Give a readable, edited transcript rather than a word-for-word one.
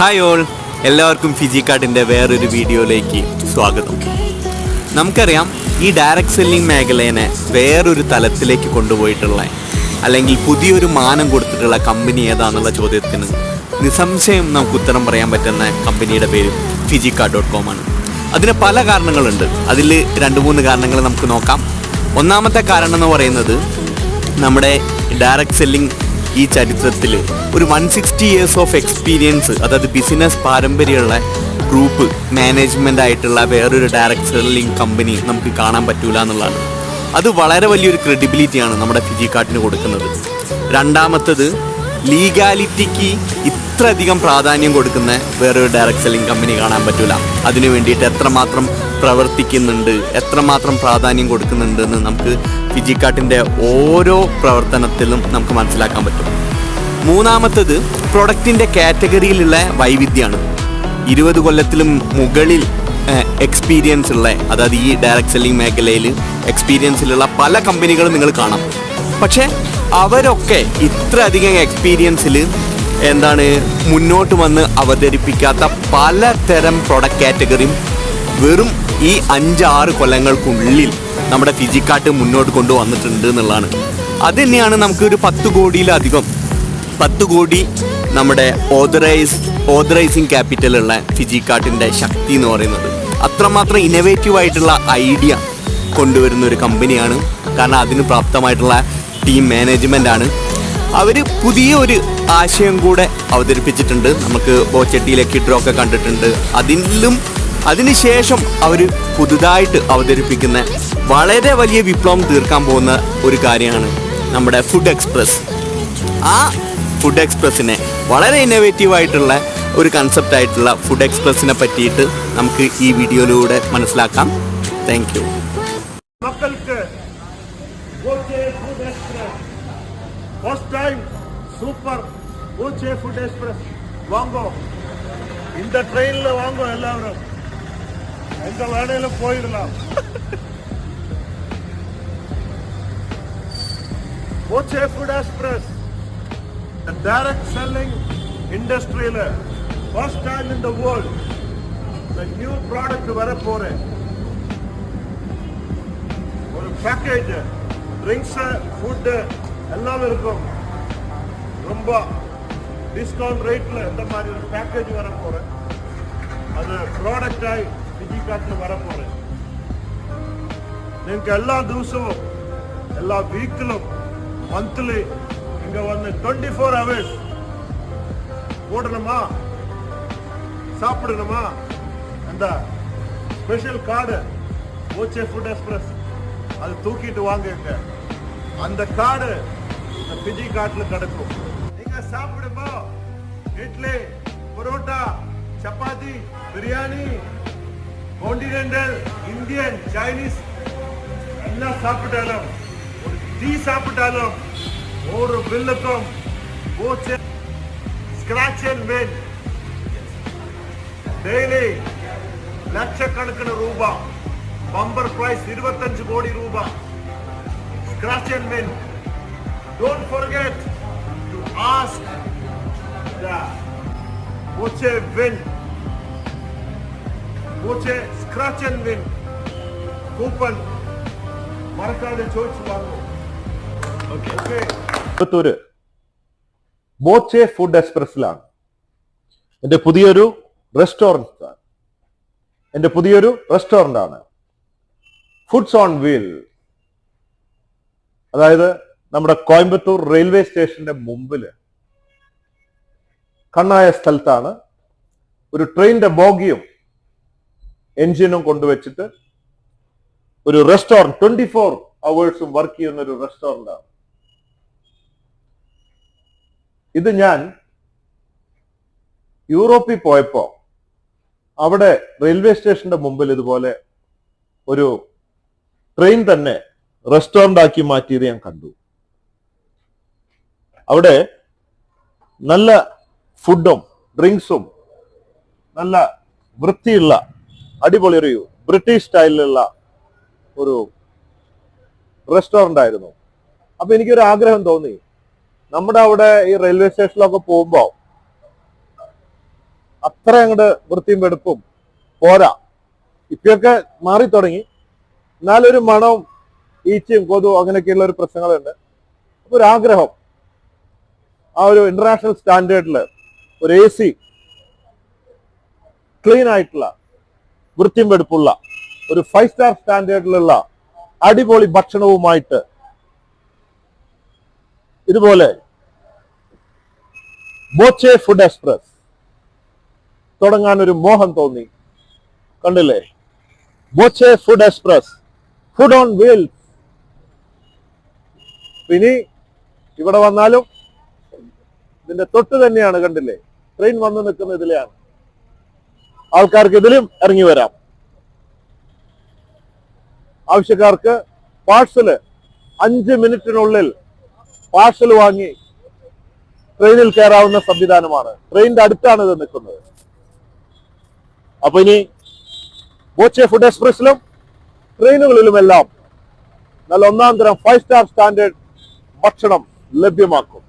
Hi all, എല്ലാവർക്കും ഫിജിക്കാർട്ടിൻ്റെ വേറൊരു വീഡിയോയിലേക്ക് സ്വാഗതം. നമുക്കറിയാം, ഈ ഡയറക്റ്റ് സെല്ലിംഗ് മേഖലേനെ വേറൊരു തലത്തിലേക്ക് കൊണ്ടുപോയിട്ടുള്ള അല്ലെങ്കിൽ പുതിയൊരു മാനം കൊടുത്തിട്ടുള്ള കമ്പനി ഏതാണെന്നുള്ള ചോദ്യത്തിന് നിസ്സംശയം നമുക്ക് ഉത്തരം പറയാൻ പറ്റുന്ന കമ്പനിയുടെ പേര് ഫിജിക്കാർട്ട്.com ആണ്. അതിന് പല കാരണങ്ങളുണ്ട്. അതിൽ 2-3 കാരണങ്ങൾ നമുക്ക് നോക്കാം. ഒന്നാമത്തെ കാരണം എന്ന് പറയുന്നത്, നമ്മുടെ ഡയറക്റ്റ് സെല്ലിംഗ് ഈ ചരിത്രത്തിൽ ഒരു 160 years ഓഫ് എക്സ്പീരിയൻസ്, അതായത് ബിസിനസ് പാരമ്പര്യമുള്ള ഗ്രൂപ്പ് മാനേജ്മെൻ്റ് ആയിട്ടുള്ള വേറൊരു ഡയറക്റ്റ് സെല്ലിംഗ് കമ്പനി നമുക്ക് കാണാൻ പറ്റൂല എന്നുള്ളതാണ്. അത് വളരെ വലിയൊരു ക്രെഡിബിലിറ്റിയാണ് നമ്മുടെ ഫിജിക്കാർട്ടിന് കൊടുക്കുന്നത്. രണ്ടാമത്തത്, ലീഗാലിറ്റിക്ക് ഇത്രയധികം പ്രാധാന്യം കൊടുക്കുന്ന വേറൊരു ഡയറക്റ്റ് സെല്ലിംഗ് കമ്പനി കാണാൻ പറ്റൂല. അതിനു വേണ്ടിയിട്ട് എത്രമാത്രം പ്രവർത്തിക്കുന്നുണ്ട്, എത്രമാത്രം പ്രാധാന്യം കൊടുക്കുന്നുണ്ട് എന്ന് നമുക്ക് ഫിജിക്കാർട്ടിൻ്റെ ഓരോ പ്രവർത്തനത്തിലും നമുക്ക് മനസ്സിലാക്കാൻ പറ്റും. മൂന്നാമത്തത്, പ്രൊഡക്റ്റിൻ്റെ കാറ്റഗറിയിലുള്ള വൈവിധ്യമാണ്. 20 കൊല്ലത്തിലും മുകളിൽ എക്സ്പീരിയൻസ് ഉള്ള, അതായത് ഈ ഡയറക്റ്റ് സെല്ലിംഗ് മേഖലയിൽ എക്സ്പീരിയൻസിലുള്ള പല കമ്പനികളും നിങ്ങൾ കാണാം. പക്ഷേ അവരൊക്കെ ഇത്രയധികം എക്സ്പീരിയൻസിൽ മുന്നോട്ട് വന്ന് അവതരിപ്പിക്കാത്ത പലതരം പ്രൊഡക്റ്റ് കാറ്റഗറിയും വെറും ഈ 5-6 കൊല്ലങ്ങൾക്കുള്ളിൽ നമ്മുടെ ഫിജിക്കാർട്ട് മുന്നോട്ട് കൊണ്ടുവന്നിട്ടുണ്ട് എന്നുള്ളതാണ്. അത് തന്നെയാണ് നമുക്കൊരു 10 കോടിയിലധികം 10 കോടി നമ്മുടെ ഓതറൈസിങ് ക്യാപിറ്റലുള്ള ഫിജിക്കാർട്ടിൻ്റെ ശക്തി എന്ന് പറയുന്നത്. അത്രമാത്രം ഇന്നോവേറ്റീവ് ആയിട്ടുള്ള ഐഡിയ കൊണ്ടുവരുന്ന ഒരു കമ്പനിയാണ്. കാരണം അതിന് പ്രാപ്തമായിട്ടുള്ള ടീം മാനേജ്മെൻ്റാണ്. അവർ പുതിയൊരു ആശയം കൂടെ അവതരിപ്പിച്ചിട്ടുണ്ട്. നമുക്ക് ബോച്ചട്ടിയിലേക്ക് ഡ്രോക്കെ കണ്ടിട്ടുണ്ട്. അതിനുശേഷം അവർ പുതുതായിട്ട് അവതരിപ്പിക്കുന്ന വളരെ വലിയ വിപ്ലവം തീർക്കാൻ പോകുന്ന ഒരു കാര്യമാണ് നമ്മുടെ ഫുഡ് എക്സ്പ്രസ്. ആ ഫുഡ് എക്സ്പ്രസ്സിനെ വളരെ ഇന്നോവേറ്റീവ് ആയിട്ടുള്ള ഒരു കൺസെപ്റ്റ് ആയിട്ടുള്ള ഫുഡ് എക്സ്പ്രസ്സിനെ പറ്റിയിട്ട് നമുക്ക് ഈ വീഡിയോയിലൂടെ മനസ്സിലാക്കാം. Thank you. மக்களுக்கு Boche food express first time super Boche food express வாங்கோ. இந்த ட்ரெயின்ல வாங்கோ, எல்லாரும் எங்க வேலையில போயிடலாம். Boche food express the direct selling industry la first time in the world the new product vara pore ஒரு பேக்கேஜ் ட்ரிங்க்ஸ் ஃபுட் எல்லாம் இருக்கும். ரொம்ப டிஸ்கவுண்ட் ரேட்ல இந்த மாதிரி ஒரு பேக்கேஜ் வர போறேன். அது ப்ராடக்ட் ஆகி ஃபிஜிக்கார்ட்ல வர போறேன். നിങ്ങൾക്ക് എല്ലാ ദിവസവും എല്ലാ വീക്കിലും മന്ത്ലി இங்க வந்து 24 hours போடணுமா, சாப்பிடணுமா, அந்த ஸ்பெஷல் கார்டு ஓச்சே ஃபுட் எக்ஸ்பிரஸ் அது தூக்கிட்டு வாங்க. அந்த கார்டு இந்த ஃபிஜிக்கார்ட்ல கிடைக்கும். நீங்க சாப்பிடுமா, idli, parotta, chapati, biryani, continental, Indian, Chinese எல்லாம் சாப்பிட்டாலும், ஒரு டீ சாப்பிட்டாலும் ஒரு பில்லுக்கும் Boche scratch and win daily லட்சக்கணக்கான ரூபாய் பம்பர் பிரைஸ் 25 கோடி ரூபாய் scratch and win. Don't forget to ask the Boche win, Boche scratch and win coupon மறக்காத ചോദിച്ചു വാങ്ങൂ. ഓക്കേ. ബോച്ചെ ഫുഡ് എക്സ്പ്രസിലാണ് എന്റെ പുതിയൊരു റെസ്റ്റോറന്റ് ആണ്. Foods on wheel. അതായത് നമ്മുടെ കോയമ്പത്തൂർ റെയിൽവേ സ്റ്റേഷന്റെ മുമ്പില് കണ്ണായ സ്ഥലത്താണ് ഒരു ട്രെയിനിന്റെ ബോഗിയും എൻജിനും കൊണ്ടുവച്ചിട്ട് ഒരു റെസ്റ്റോറന്റ് 24 hours വർക്ക് ചെയ്യുന്ന ഒരു റെസ്റ്റോറന്റ് ആണ്. ഇത് ഞാൻ യൂറോപ്പിൽ പോയപ്പോ അവിടെ റെയിൽവേ സ്റ്റേഷന്റെ മുമ്പിൽ ഇതുപോലെ ഒരു ട്രെയിൻ തന്നെ റെസ്റ്റോറന്റ് ആക്കി മാറ്റിയത് ഞാൻ കണ്ടു. അവിടെ നല്ല ഫുഡും ഡ്രിങ്ക്സും നല്ല വൃത്തിയുള്ള അടിപൊളി ഒരു ബ്രിട്ടീഷ് സ്റ്റൈലിലുള്ള ഒരു റെസ്റ്റോറന്റ് ആയിരുന്നു. അപ്പൊ എനിക്കൊരു ആഗ്രഹം തോന്നി, നമ്മുടെ അവിടെ ഈ റെയിൽവേ സ്റ്റേഷനിലൊക്കെ പോകുമ്പോൾ അത്ര അങ്ങോട്ട് വൃത്തിയും വെടുപ്പും പോരാ. ഇപ്പൊക്കെ മാറി തുടങ്ങി, എന്നാലൊരു മണവും ഈച്ചയും കൊതുവും അങ്ങനെയൊക്കെയുള്ള ഒരു പ്രശ്നങ്ങളുണ്ട്. അപ്പൊ ഒരു ആഗ്രഹം ആ ഒരു ഇന്റർനാഷണൽ സ്റ്റാൻഡേർഡിൽ ഒരു AC ക്ലീൻ ആയിട്ടുള്ള വൃത്തിയും വെടുപ്പുള്ള ഒരു 5 സ്റ്റാർ സ്റ്റാൻഡേർഡിലുള്ള അടിപൊളി ഭക്ഷണവുമായിട്ട് ഇതുപോലെ ബോച്ചെ ഫുഡ് എക്സ്പ്രസ് തുടങ്ങാൻ ഒരു മോഹം തോന്നി. കണ്ടില്ലേ, Boche food express, food on wheels. ഇനി ഇവിടെ വന്നാലും ഇതിന്റെ തൊട്ട് തന്നെയാണ്, കണ്ടില്ലേ, ട്രെയിൻ വന്ന് നിൽക്കുന്ന ഇതിലെയാണ്. ആൾക്കാർക്ക് ഇതിലും ഇറങ്ങി വരാം. ആവശ്യക്കാർക്ക് പാഴ്സല് 5 മിനിറ്റിനുള്ളിൽ പാഴ്സൽ വാങ്ങി ട്രെയിനിൽ കയറാവുന്ന സംവിധാനമാണ്. ട്രെയിനിന്റെ അടുത്താണ് ഇത് നിൽക്കുന്നത്. അപ്പൊ ഇനി ബോച്ചെ ഫുഡ് എക്സ്പ്രസിലും ട്രെയിനുകളിലുമെല്ലാം നല്ല ഒന്നാം തരം 5 സ്റ്റാർ സ്റ്റാൻഡേർഡ് ഭക്ഷണം ലഭ്യമാക്കും.